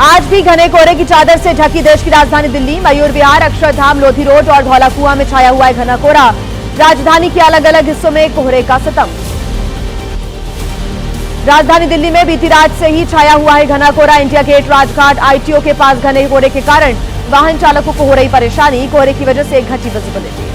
आज भी घने कोहरे की चादर से ढकी देश की राजधानी दिल्ली। मयूर विहार, अक्षरधाम, लोधी रोड और धौलाकुआं में छाया हुआ है घना कोहरा। राजधानी के अलग अलग हिस्सों में कोहरे का सितम। राजधानी दिल्ली में बीती रात से ही छाया हुआ है घना कोहरा। इंडिया गेट, राजघाट, आईटीओ के पास घने कोहरे के कारण वाहन चालकों को हो रही परेशानी। कोहरे की वजह से घटी विजिबिलिटी।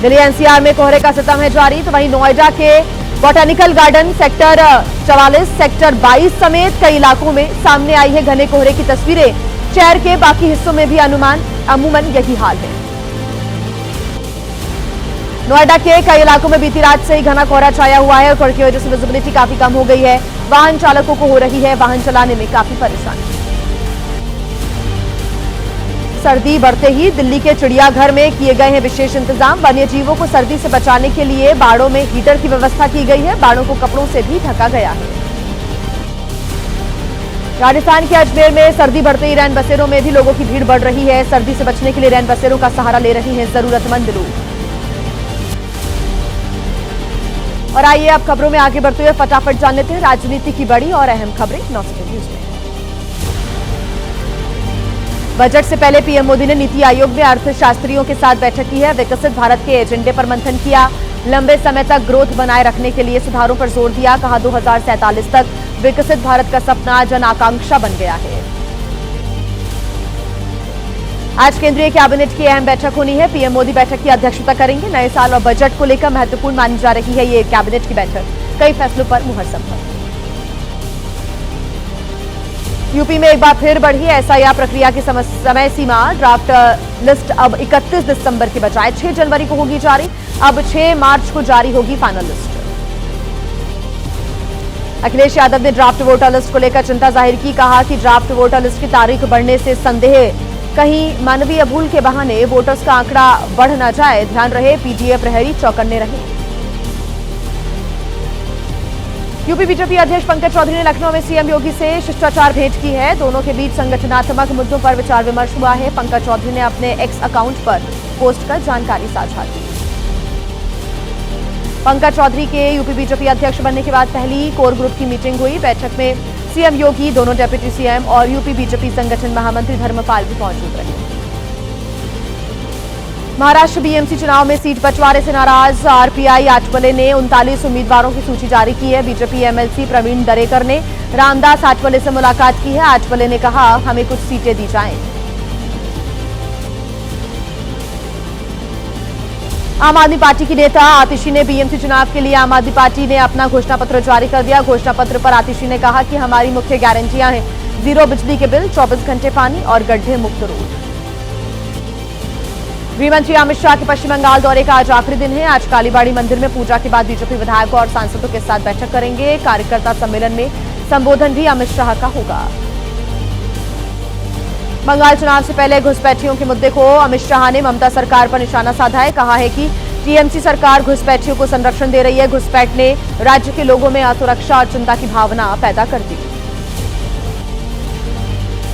दिल्ली एनसीआर में कोहरे का सितम है जारी, तो वहीं नोएडा के बॉटेनिकल गार्डन, सेक्टर 44, सेक्टर 22 समेत कई इलाकों में सामने आई है घने कोहरे की तस्वीरें। शहर के बाकी हिस्सों में भी अमूमन यही हाल है। नोएडा के कई इलाकों में बीती रात से ही घना कोहरा छाया हुआ है और कोहरे की वजह से विजिबिलिटी काफी कम हो गई है। वाहन चालकों को हो रही है वाहन चलाने में काफी परेशानी। सर्दी बढ़ते ही दिल्ली के चिड़ियाघर में किए गए हैं विशेष इंतजाम। वन्य जीवों को सर्दी से बचाने के लिए बाड़ों में हीटर की व्यवस्था की गई है। बाड़ों को कपड़ों से भी ढका गया है। राजस्थान के अजमेर में सर्दी बढ़ते ही रैन बसेरों में भी लोगों की भीड़ बढ़ रही है। सर्दी से बचने के लिए रैन बसेरों का सहारा ले रही हैं जरूरतमंद लोग। और आइए अब खबरों में आगे बढ़ते हुए फटाफट जान लेते हैं राजनीति की बड़ी और अहम खबरें 9 न्यूज में। बजट से पहले पीएम मोदी ने नीति आयोग में अर्थशास्त्रियों के साथ बैठक की है। विकसित भारत के एजेंडे पर मंथन किया। लंबे समय तक ग्रोथ बनाए रखने के लिए सुधारों पर जोर दिया। कहा 2047 तक विकसित भारत का सपना जन आकांक्षा बन गया है। आज केंद्रीय कैबिनेट की अहम बैठक होनी है। पीएम मोदी बैठक की अध्यक्षता करेंगे। नए साल और बजट को लेकर महत्वपूर्ण मानी जा रही है ये कैबिनेट की बैठक। कई फैसलों पर मुहर संभव। यूपी में एक बार फिर बढ़ी एसआईआर प्रक्रिया की समय सीमा। ड्राफ्ट लिस्ट अब 31 दिसंबर के बजाय 6 जनवरी को होगी जारी। अब 6 मार्च को जारी होगी फाइनल लिस्ट। अखिलेश यादव ने ड्राफ्ट वोटर लिस्ट को लेकर चिंता जाहिर की। कहा कि ड्राफ्ट वोटर लिस्ट की तारीख बढ़ने से संदेह, कहीं मानवीय भूल के बहाने वोटर्स का आंकड़ा बढ़ न जाए, ध्यान रहे। पीडीए प्रहरी चौकन्ने रहे। यूपी बीजेपी अध्यक्ष पंकज चौधरी ने लखनऊ में सीएम योगी से शिष्टाचार भेंट की है। दोनों के बीच संगठनात्मक मुद्दों पर विचार विमर्श हुआ है। पंकज चौधरी ने अपने एक्स अकाउंट पर पोस्ट कर जानकारी साझा की। पंकज चौधरी के यूपी बीजेपी अध्यक्ष बनने के बाद पहली कोर ग्रुप की मीटिंग हुई। बैठक में सीएम योगी, दोनों डेप्यूटी सीएम और यूपी बीजेपी संगठन महामंत्री धर्मपाल भी मौजूद रहे। महाराष्ट्र बीएमसी चुनाव में सीट बंटवारे से नाराज आरपीआई आठवले ने 39 उम्मीदवारों की सूची जारी की है। बीजेपी एमएलसी प्रवीण दरेकर ने रामदास आठवले से मुलाकात की है। आठवले ने कहा, हमें कुछ सीटें दी जाएं। आम आदमी पार्टी की नेता आतिशी ने बीएमसी चुनाव के लिए आम आदमी पार्टी ने अपना घोषणा पत्र जारी कर दिया। घोषणा पत्र पर आतिशी ने कहा कि हमारी मुख्य गारंटियां हैं 0 बिजली के बिल, 24 घंटे पानी और गड्ढे मुक्त रोड। गृहमंत्री अमित शाह के पश्चिम बंगाल दौरे का आज आखिरी दिन है। आज कालीबाड़ी मंदिर में पूजा के बाद बीजेपी विधायकों और सांसदों के साथ बैठक करेंगे। कार्यकर्ता सम्मेलन में संबोधन भी अमित शाह का होगा। बंगाल चुनाव से पहले घुसपैठियों के मुद्दे को अमित शाह ने ममता सरकार पर निशाना साधा है। कहा है कि टीएमसी सरकार घुसपैठियों को संरक्षण दे रही है। घुसपैठ ने राज्य के लोगों में असुरक्षा और चिंता की भावना पैदा कर दी।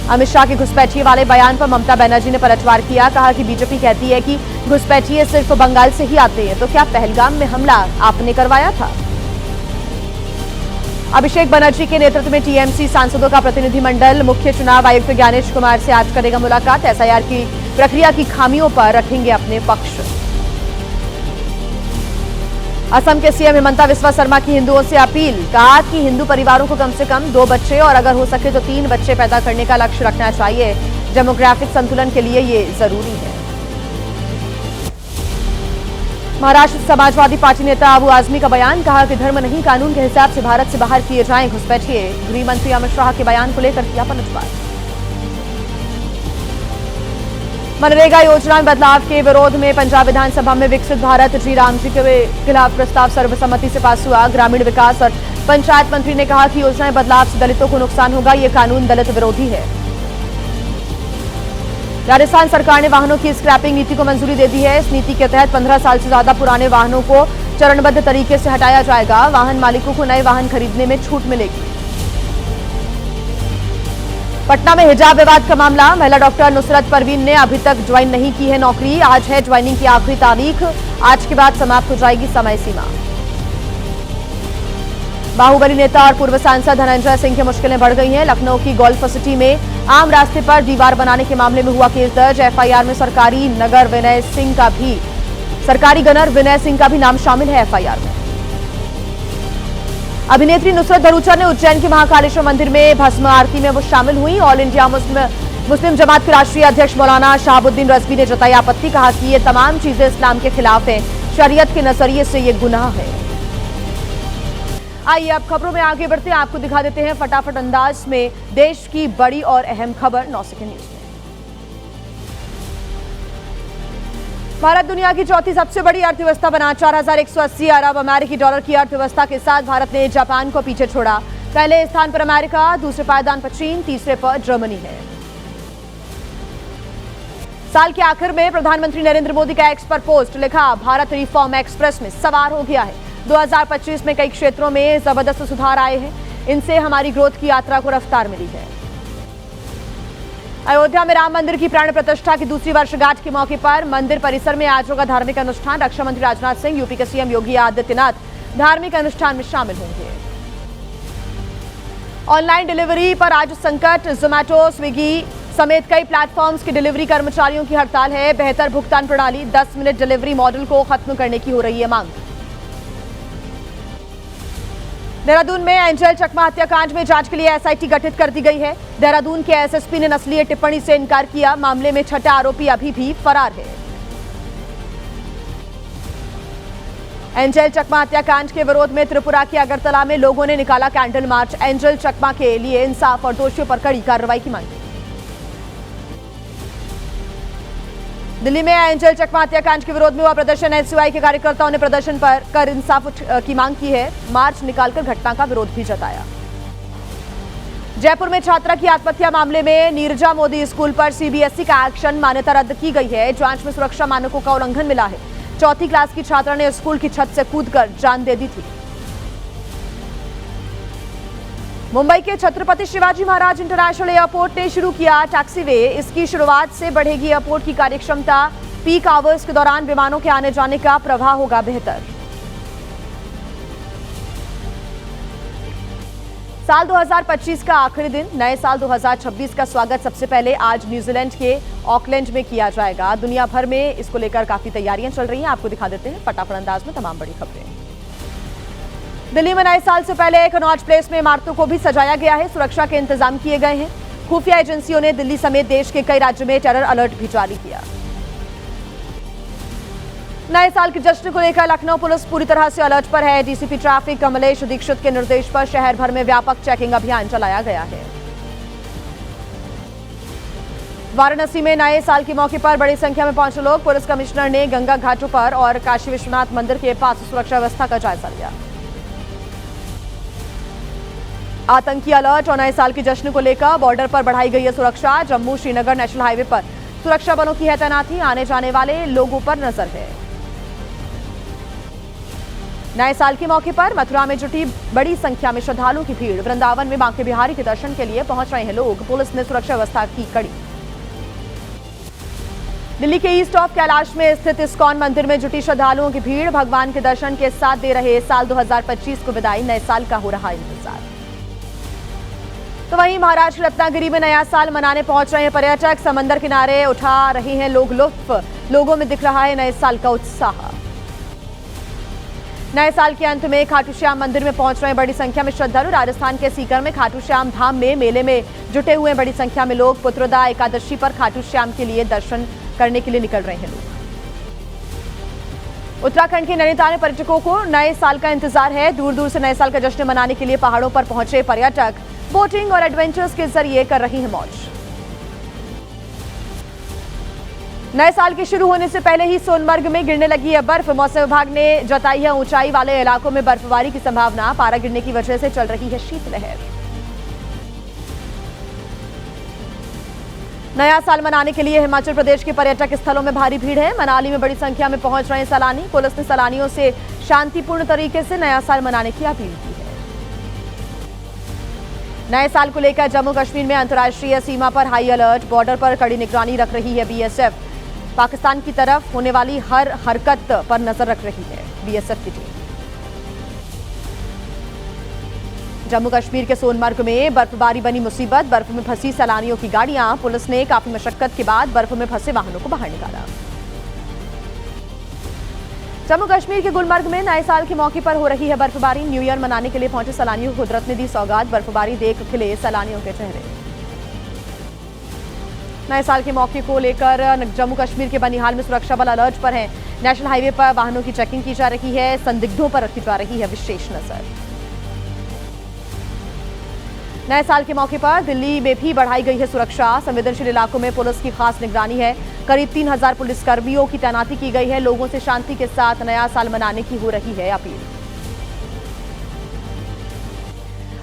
अमित शाह के घुसपैठिए वाले बयान पर ममता बनर्जी ने पलटवार किया। कहा कि बीजेपी कहती है कि घुसपैठिए सिर्फ बंगाल से ही आते हैं, तो क्या पहलगाम में हमला आपने करवाया था? अभिषेक बनर्जी के नेतृत्व में टीएमसी सांसदों का प्रतिनिधिमंडल मुख्य चुनाव आयुक्त ज्ञानेश कुमार से आज करेगा मुलाकात। एसआईआर की प्रक्रिया की खामियों पर रखेंगे अपने पक्ष। असम के सीएम हिमंता बिस्वा शर्मा की हिंदुओं से अपील। कहा कि हिंदू परिवारों को कम से कम 2 बच्चे और अगर हो सके तो 3 बच्चे पैदा करने का लक्ष्य रखना चाहिए। डेमोग्राफिक संतुलन के लिए ये जरूरी है। महाराष्ट्र समाजवादी पार्टी नेता अबू आजमी का बयान। कहा कि धर्म नहीं, कानून के हिसाब से भारत से बाहर किए जाएं घुसपैठिए। गृह मंत्री अमित शाह के बयान को लेकर किया पलटवार। मनरेगा योजना में बदलाव के विरोध में पंजाब विधानसभा में विकसित भारत जी राम जी के खिलाफ प्रस्ताव सर्वसम्मति से पास हुआ। ग्रामीण विकास और पंचायत मंत्री ने कहा कि योजना में बदलाव से दलितों को नुकसान होगा। ये कानून दलित विरोधी है। राजस्थान सरकार ने वाहनों की स्क्रैपिंग नीति को मंजूरी दे दी है। इस नीति के तहत 15 साल से ज्यादा पुराने वाहनों को चरणबद्ध तरीके से हटाया जाएगा। वाहन मालिकों को नए वाहन खरीदने में छूट मिलेगी। पटना में हिजाब विवाद का मामला। महिला डॉक्टर नुसरत परवीन ने अभी तक ज्वाइन नहीं की है नौकरी। आज है ज्वाइनिंग की आखिरी तारीख। आज के बाद समाप्त हो जाएगी समय सीमा। बाहुबली नेता और पूर्व सांसद धनंजय सिंह की मुश्किलें बढ़ गई हैं। लखनऊ की गोल्फ सिटी में आम रास्ते पर दीवार बनाने के मामले में हुआ केस दर्ज। एफआईआर में सरकारी गनर विनय सिंह का भी नाम शामिल है। एफआईआर में अभिनेत्री नुसरत भरूचा ने उज्जैन के महाकालेश्वर मंदिर में भस्म आरती में वो शामिल हुई। ऑल इंडिया मुस्लिम जमात के राष्ट्रीय अध्यक्ष मौलाना शहाबुद्दीन रजवी ने जताई आपत्ति, कहा कि ये तमाम चीजें इस्लाम के खिलाफ हैं, शरीयत के नजरिए से ये गुनाह है। आइए अब खबरों में आगे बढ़ते हैं, आपको दिखा देते हैं फटाफट अंदाज में देश की बड़ी और अहम खबर 9 सेकंड न्यूज में। भारत दुनिया की चौथी सबसे बड़ी अर्थव्यवस्था बना। 4180 अरब अमेरिकी डॉलर की अर्थव्यवस्था के साथ भारत ने जापान को पीछे छोड़ा। पहले स्थान पर अमेरिका, दूसरे पायदान पर चीन, तीसरे पर जर्मनी है। साल के आखिर में प्रधानमंत्री नरेंद्र मोदी का एक्स पर पोस्ट, लिखा भारत रिफॉर्म एक्सप्रेस में सवार हो गया है। 2025 में कई क्षेत्रों में जबरदस्त सुधार आए हैं, इनसे हमारी ग्रोथ की यात्रा को रफ्तार मिली है। अयोध्या में राम मंदिर की प्राण प्रतिष्ठा की दूसरी वर्षगांठ के मौके पर मंदिर परिसर में आज होगा धार्मिक अनुष्ठान। रक्षा मंत्री राजनाथ सिंह, यूपी के सीएम योगी आदित्यनाथ धार्मिक अनुष्ठान में शामिल होंगे। ऑनलाइन डिलीवरी पर आज संकट, जोमैटो, स्विगी समेत कई प्लेटफॉर्म्स के डिलीवरी कर्मचारियों की हड़ताल है। बेहतर भुगतान प्रणाली, 10 मिनट डिलीवरी मॉडल को खत्म करने की हो रही है मांग। देहरादून में एंजल चकमा हत्याकांड में जांच के लिए एसआईटी गठित कर दी गई है। देहरादून के एसएसपी ने नस्लीय टिप्पणी से इनकार किया। मामले में छठा आरोपी अभी भी फरार है। एंजल चकमा हत्याकांड के विरोध में त्रिपुरा के अगरतला में लोगों ने निकाला कैंडल मार्च। एंजल चकमा के लिए इंसाफ और दोषियों पर कड़ी कार्रवाई की मांग की। दिल्ली में एंजल चकमा हत्याकांड के विरोध में हुआ प्रदर्शन। एसयूआई के कार्यकर्ताओं ने प्रदर्शन पर कर इंसाफ की मांग की है। मार्च निकालकर घटना का विरोध भी जताया। जयपुर में छात्रा की आत्महत्या मामले में नीरजा मोदी स्कूल पर सीबीएसई का एक्शन, मान्यता रद्द की गई है। जांच में सुरक्षा मानकों का उल्लंघन मिला है। चौथी क्लास की छात्रा ने स्कूल की छत से कूदकर जान दे दी थी। मुंबई के छत्रपति शिवाजी महाराज इंटरनेशनल एयरपोर्ट ने शुरू किया टैक्सीवे। इसकी शुरुआत से बढ़ेगी एयरपोर्ट की कार्यक्षमता। पीक आवर्स के दौरान विमानों के आने जाने का प्रवाह होगा बेहतर। साल 2025 का आखिरी दिन, नए साल 2026 का स्वागत सबसे पहले आज न्यूजीलैंड के ऑकलैंड में किया जाएगा। दुनिया भर में इसको लेकर काफी तैयारियां चल रही हैं। आपको दिखा देते हैं फटाफट अंदाज में तमाम बड़ी खबरें। दिल्ली में नए साल से पहले कनॉट प्लेस में इमारतों को भी सजाया गया है। सुरक्षा के इंतजाम किए गए हैं। खुफिया एजेंसियों ने दिल्ली समेत देश के कई राज्यों में टेरर अलर्ट भी जारी किया। नए साल के जश्न को लेकर लखनऊ पुलिस पूरी तरह से अलर्ट पर है। डीसीपी ट्रैफिक कमलेश दीक्षित के निर्देश पर शहर भर में व्यापक चेकिंग अभियान चलाया गया है। वाराणसी में नए साल के मौके पर बड़ी संख्या में पहुंचे लोग। पुलिस कमिश्नर ने गंगा घाटों पर और काशी विश्वनाथ मंदिर के पास सुरक्षा व्यवस्था का जायजा लिया। आतंकी अलर्ट और नए साल के जश्न को लेकर बॉर्डर पर बढ़ाई गई है सुरक्षा। जम्मू श्रीनगर नेशनल हाईवे पर सुरक्षा बलों की है तैनाती। आने जाने वाले लोगों पर नजर है। नए साल के मौके पर मथुरा में जुटी बड़ी संख्या में श्रद्धालुओं की भीड़। वृंदावन में बांके बिहारी के दर्शन के लिए पहुंच रहे हैं लोग। पुलिस ने सुरक्षा व्यवस्था की कड़ी। दिल्ली के ईस्ट ऑफ कैलाश में स्थित इस्कॉन मंदिर में जुटी श्रद्धालुओं की भीड़। भगवान के दर्शन के साथ दे रहे साल 2025 को विदाई। नए साल का हो रहा इंतजार। तो वहीं महाराष्ट्र रत्नागिरी में नया साल मनाने पहुंच रहे हैं पर्यटक। समंदर किनारे उठा रहे हैं लोग लुत्फ। लोगों में दिख रहा है नए साल का उत्साह। नए साल के अंत में खाटू श्याम मंदिर में पहुंच रहे हैं बड़ी संख्या में श्रद्धालु। राजस्थान के सीकर में खाटू श्याम धाम में मेले में जुटे हुए बड़ी संख्या में लोग। पुत्रदा एकादशी पर खाटू श्याम के लिए दर्शन करने के लिए निकल रहे हैं लोग। उत्तराखंड के नैनीताल में पर्यटकों को नए साल का इंतजार है। दूर दूर से नए साल का जश्न मनाने के लिए पहाड़ों पर पहुंचे पर्यटक बोटिंग और एडवेंचर्स के जरिए कर रही है मौज। नए साल के शुरू होने से पहले ही सोनमर्ग में गिरने लगी है बर्फ। मौसम विभाग ने जताई है ऊंचाई वाले इलाकों में बर्फबारी की संभावना। पारा गिरने की वजह से चल रही है शीतलहर। नया साल मनाने के लिए हिमाचल प्रदेश के पर्यटक स्थलों में भारी भीड़ है। मनाली में बड़ी संख्या में पहुंच रहे हैं सैलानी। पुलिस ने सैलानियों से शांतिपूर्ण तरीके से नया साल मनाने की अपील की है। नए साल को लेकर जम्मू कश्मीर में अंतर्राष्ट्रीय सीमा पर हाई अलर्ट। बॉर्डर पर कड़ी निगरानी रख रही है बीएसएफ। पाकिस्तान की तरफ होने वाली हर हरकत पर नजर रख रही है बीएसएफ की टीम। जम्मू कश्मीर के सोनमर्ग में बर्फबारी बनी मुसीबत। बर्फ में फंसी सैलानियों की गाड़ियां, पुलिस ने काफी मशक्कत के बाद बर्फ में फंसे वाहनों को बाहर निकाला। जम्मू कश्मीर के गुलमर्ग में नए साल के मौके पर हो रही है बर्फबारी। न्यू ईयर मनाने के लिए पहुंचे सैलानियों को कुदरत ने दी सौगात। बर्फबारी देख खिले सैलानियों के चेहरे। नए साल के मौके को लेकर जम्मू कश्मीर के बनिहाल में सुरक्षा बल अलर्ट पर हैं। नेशनल हाईवे पर वाहनों की चेकिंग की जा रही है। संदिग्धों पर रखी जा रही है विशेष नजर। नए साल के मौके पर दिल्ली में भी बढ़ाई गई है सुरक्षा। संवेदनशील इलाकों में पुलिस की खास निगरानी है। करीब 3000 पुलिसकर्मियों की तैनाती की गई है। लोगों से शांति के साथ नया साल मनाने की हो रही है अपील।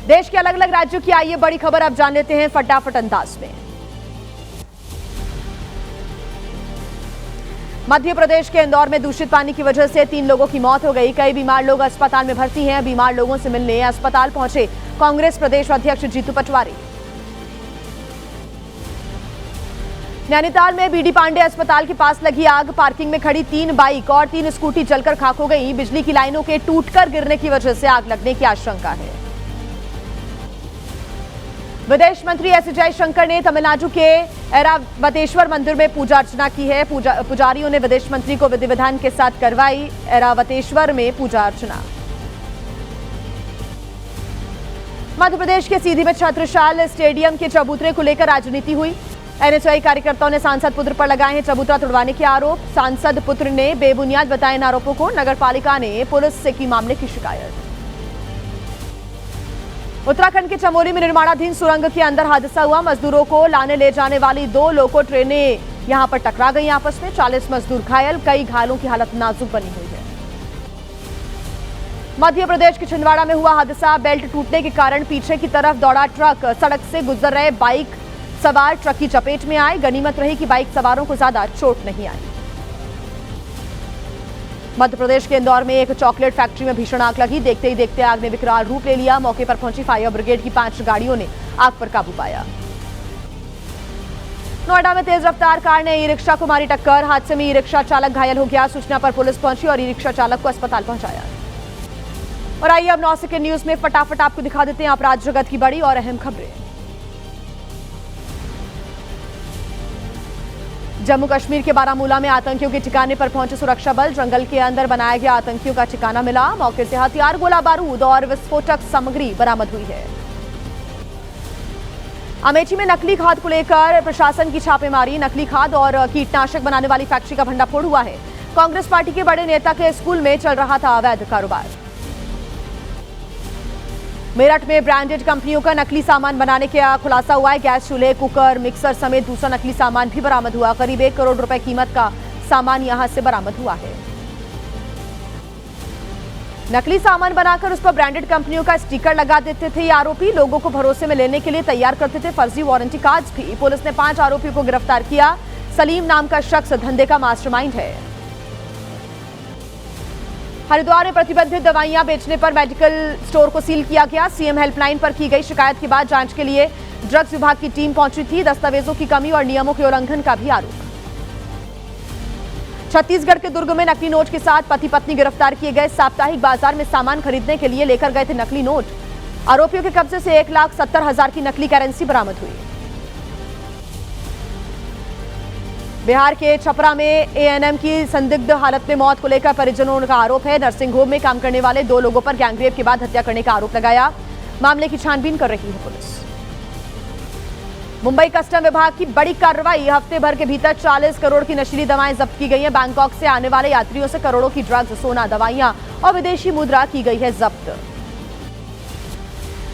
देश के अलग अलग राज्यों की आइए बड़ी खबर अब जान लेते हैं फटाफट अंदाज में। मध्य प्रदेश के इंदौर में दूषित पानी की वजह से 3 लोगों की मौत हो गई। कई बीमार लोग अस्पताल में भर्ती हैं। बीमार लोगों से मिलने अस्पताल पहुंचे कांग्रेस प्रदेश अध्यक्ष जीतू पटवारी। नैनीताल में बीडी पांडे अस्पताल के पास लगी आग। पार्किंग में खड़ी 3 बाइक और 3 स्कूटी जलकर खाक हो गई। बिजली की लाइनों के टूटकर गिरने की वजह से आग लगने की आशंका है। विदेश मंत्री एस जयशंकर ने तमिलनाडु के ऐरावतेश्वर मंदिर में पूजा अर्चना की है। पुजारियों ने विदेश मंत्री को विधि विधान के साथ करवाई ऐरावतेश्वर में पूजा अर्चना। मध्य प्रदेश के सीधी में छत्रसाल स्टेडियम के चबूतरे को लेकर राजनीति हुई। एनएसयूआई कार्यकर्ताओं ने सांसद पुत्र पर लगाए हैं चबूतरा तुड़वाने के आरोप। सांसद पुत्र ने बेबुनियाद बताए इन आरोपों को। नगरपालिका ने पुलिस से की मामले की शिकायत। उत्तराखंड के चमोली में निर्माणाधीन सुरंग के अंदर हादसा हुआ। मजदूरों को लाने ले जाने वाली 2 लोको ट्रेनें यहां पर टकरा गई आपस में। 40 मजदूर घायल, कई घायलों की हालत नाजुक बनी हुई है। मध्य प्रदेश के छिंदवाड़ा में हुआ हादसा। बेल्ट टूटने के कारण पीछे की तरफ दौड़ा ट्रक सड़क से गुजर रहे बाइक सवार ट्रक की चपेट में आए। गनीमत रही कि बाइक सवारों को ज्यादा चोट नहीं आई। मध्य प्रदेश के इंदौर में एक चॉकलेट फैक्ट्री में भीषण आग लगी। देखते ही देखते आग ने विकराल रूप ले लिया। मौके पर पहुंची फायर ब्रिगेड की 5 गाड़ियों ने आग पर काबू पाया। नोएडा में तेज रफ्तार कार ने ई रिक्शा को मारी टक्कर। हादसे में ई रिक्शा चालक घायल हो गया। सूचना पर पुलिस पहुंची और ई रिक्शा चालक को अस्पताल पहुंचाया। और आइए अब 9 सेकंड न्यूज में फटाफट आपको दिखा देते हैं अपराध जगत की बड़ी और अहम खबरें। जम्मू कश्मीर के बारामूला में आतंकियों के ठिकाने पर पहुंचे सुरक्षा बल। जंगल के अंदर बनाया गया आतंकियों का ठिकाना मिला। मौके से हथियार, गोला बारूद और विस्फोटक सामग्री बरामद हुई है। अमेठी में नकली खाद को लेकर प्रशासन की छापेमारी। नकली खाद और कीटनाशक बनाने वाली फैक्ट्री का भंडाफोड़ हुआ है। कांग्रेस पार्टी के बड़े नेता के स्कूल में चल रहा था अवैध कारोबार। मेरठ में ब्रांडेड कंपनियों का नकली सामान बनाने का खुलासा हुआ है। गैस चूल्हे, कुकर, मिक्सर समेत दूसरा नकली सामान भी बरामद हुआ। करीब 1 करोड़ रुपए कीमत का सामान यहां से बरामद हुआ है। नकली सामान बनाकर उस पर ब्रांडेड कंपनियों का स्टिकर लगा देते थे ये आरोपी। लोगों को भरोसे में लेने के लिए तैयार करते थे फर्जी वारंटी कार्ड्स भी। पुलिस ने 5 आरोपियों को गिरफ्तार किया। सलीम नाम का शख्स धंधे का मास्टरमाइंड है। हरिद्वार में प्रतिबंधित दवाइयां बेचने पर मेडिकल स्टोर को सील किया गया। सीएम हेल्पलाइन पर की गई शिकायत के बाद जांच के लिए ड्रग्स विभाग की टीम पहुंची थी। दस्तावेजों की कमी और नियमों के उल्लंघन का भी आरोप। छत्तीसगढ़ के दुर्ग में नकली नोट के साथ पति पत्नी गिरफ्तार किए गए। साप्ताहिक बाजार में सामान खरीदने के लिए लेकर गए थे नकली नोट। आरोपियों के कब्जे से 1,70,000 की नकली करेंसी बरामद हुई। बिहार के छपरा में एएनएम की संदिग्ध हालत में मौत को लेकर परिजनों का आरोप है। नर्सिंग होम में काम करने वाले 2 लोगों पर गैंगरेप के बाद हत्या करने का आरोप लगाया। मामले की छानबीन कर रही है पुलिस। मुंबई कस्टम विभाग की बड़ी कार्रवाई। हफ्ते भर के भीतर 40 करोड़ की नशीली दवाएं जब्त की गई हैं। बैंकॉक से आने वाले यात्रियों से करोड़ों की ड्रग्स, सोना, दवाइयां और विदेशी मुद्रा की गई है जब्त।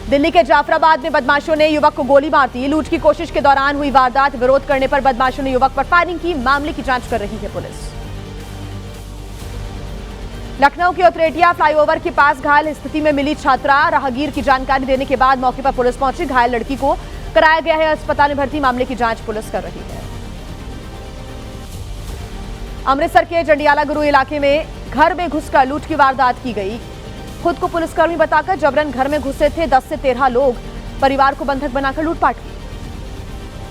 दिल्ली के जाफराबाद में बदमाशों ने युवक को गोली मार दी। लूट की कोशिश के दौरान हुई वारदात। विरोध करने पर बदमाशों ने युवक पर फायरिंग की। मामले की जांच कर रही है पुलिस। लखनऊ के उतरेटिया फ्लाईओवर के पास घायल स्थिति में मिली छात्रा। राहगीर की जानकारी देने के बाद मौके पर पुलिस पहुंची। घायल लड़की को कराया गया है अस्पताल में भर्ती। मामले की जांच पुलिस कर रही है। अमृतसर के जंडियाला गुरु इलाके में घर में घुसकर लूट की वारदात की गई। खुद को पुलिसकर्मी बताकर जबरन घर में घुसे थे 10 से 13 लोग। परिवार को बंधक बनाकर लूटपाट की।